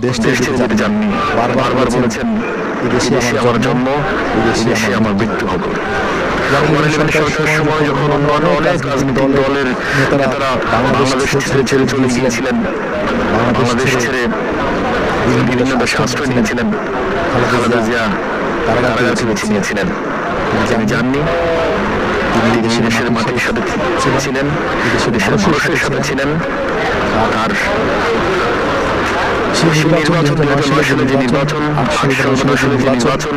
দেশ ছেড়ে যেতে চাননি। বারবার বলেছেন এদেশে আমার জন্ম, এদেশে আমার মৃত্যু হবে। সরকারের সময় যখন অন্যান্য অনেক রাজনৈতিক দলের নেতারা বাংলাদেশ ছেড়ে চলে গিয়েছিলেন, বাংলাদেশ ছেড়ে বিভিন্ন দেশে আশ্রয় নিয়েছিলেন, খালেদা জিয়া কারাগারে বেছে নিয়েছিলেন। তিনি যাননি, তিনি দেশের মাটির সাথে ছিলেন, দেশের মানুষের সাথে ছিলেন। তার সেই নির্বাচন 2009 সালে যে নির্বাচন, 2017 সালে যে নির্বাচন,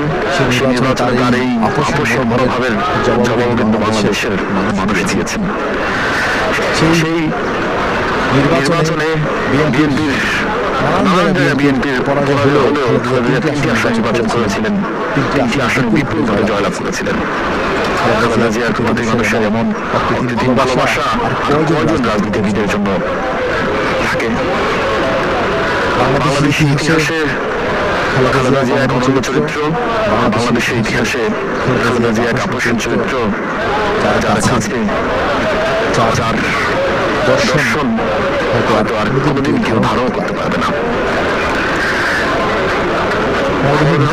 সেই নির্বাচনে তার এই আপোষ মনোভাবের জবাব কিন্তু বাংলাদেশের মানুষ দিয়েছেন। সেই নির্বাচনে বিএনপির পরাজয় হলেও খালেদা জিয়া 3টি আসন নির্বাচন করেছিলেন, 3টি আসন বিপুলভাবে জয়লাভ করেছিলেন। খালেদা জিয়ার প্রতি মানুষের এমন অকৃত্রিম ভালোবাসা আর কয়জন রাজনীতিবিদের জন্য থাকে? বাংলাদেশের ইতিহাসে খালেদা জিয়া এক অনন্য চরিত্র, বাংলাদেশের ইতিহাসে খালেদা জিয়া এক আপোষহীন চরিত্র, যার কাছে যার দর্শন হয়তো আর কোনোদিন কেউ ধারণ করতে পারবে না।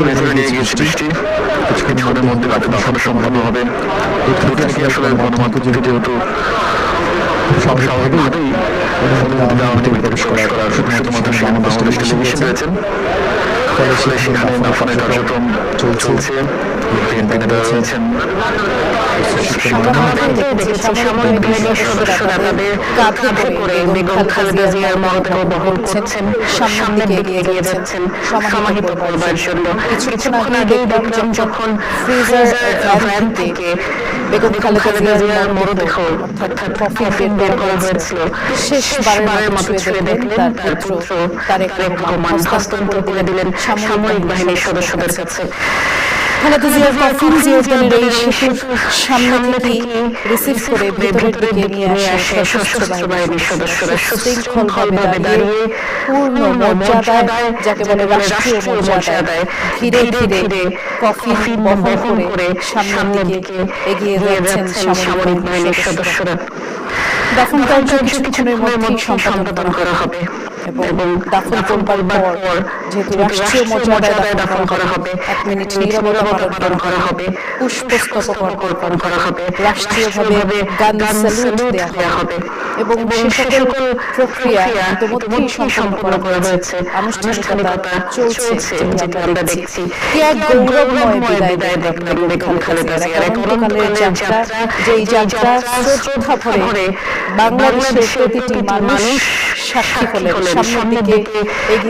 ভেতরে নিয়ে গিয়েছে বৃষ্টি, কিছুক্ষণের মধ্যে রাতে দশাটা সম্পন্ন হবে। দুটো থেকে আসলে গণমাধ্যম যেহেতু স্বাভাবিকভাবেই অনুমতি দেওয়া হয়নি প্রবেশ করার, শুধুমাত্র সেখানে বাংলাদেশ টেলিভিশন রয়েছেন। ফলে সেখানে দাফনের কার্যক্রম চলছে। বিএনপি নেতারা রয়েছেন। সামরিক বাহিনীর সদস্যরা তাদের কাঁধে করে বেগম খালেদা জিয়ার মরদেহ বহন করছেন, সামনের দিকে এগিয়ে যাচ্ছেন সমাহিত করবার জন্য। কিছুক্ষণ আগেই দেখলাম যখন ফ্রিজার ভ্যান থেকে বেগম খালেদা জিয়ার মরদেহ অর্থাৎ কফিন বের করা হয়েছিল, শেষবারের মতো ছুঁয়ে দেখলেন তার পুত্র তারেক রহমান হস্তান্তর করে দিলেন সামরিক বাহিনীর সদস্যদের কাছে। খালেদা জিয়ার কফিন জিয়াদের এই শিশুর সামনে থেকে রিসিভ করে ভেতরের দিকে নিয়ে আসে সশস্ত্র বাহিনীর সদস্যরা সুশৃঙ্খলভাবে দাঁড়িয়ে পূর্ণ মর্যাদায়, যাকে বলে রাষ্ট্রীয় মর্যাদায়, ধীরে ধীরে কফিন বহন করে সামনের দিকে এগিয়ে যাচ্ছেন সামরিক বাহিনীর সদস্যরা। দাফন কার্য কিছুক্ষণের মধ্যেই সম্পাদন করা হবে এবং দাফন করবার পর যেহেতু রাষ্ট্রীয় মর্যাদায় দাফন করা হবে, 1 মিনিট নীরবতা পালন করা হবে, পুষ্পস্তবক অর্পণ করা হবে, রাষ্ট্রীয়ভাবে গান স্যালুট দেওয়া হবে এবং সে সকল প্রক্রিয়া ইতিমধ্যেই সম্পন্ন করা হয়েছে। আনুষ্ঠানিকতা চলছে, যেটা আমরা দেখছি। কি এক গৌরবময় বিদায় দেখলাম বেগম খালেদা জিয়ার। এক অনন্তকালের যাত্রা, যেই যাত্রা শ্রদ্ধা ভরে বাংলাদেশের প্রতিটি মানুষ সাক্ষী হলেন, সামনের দিকে এগিয়ে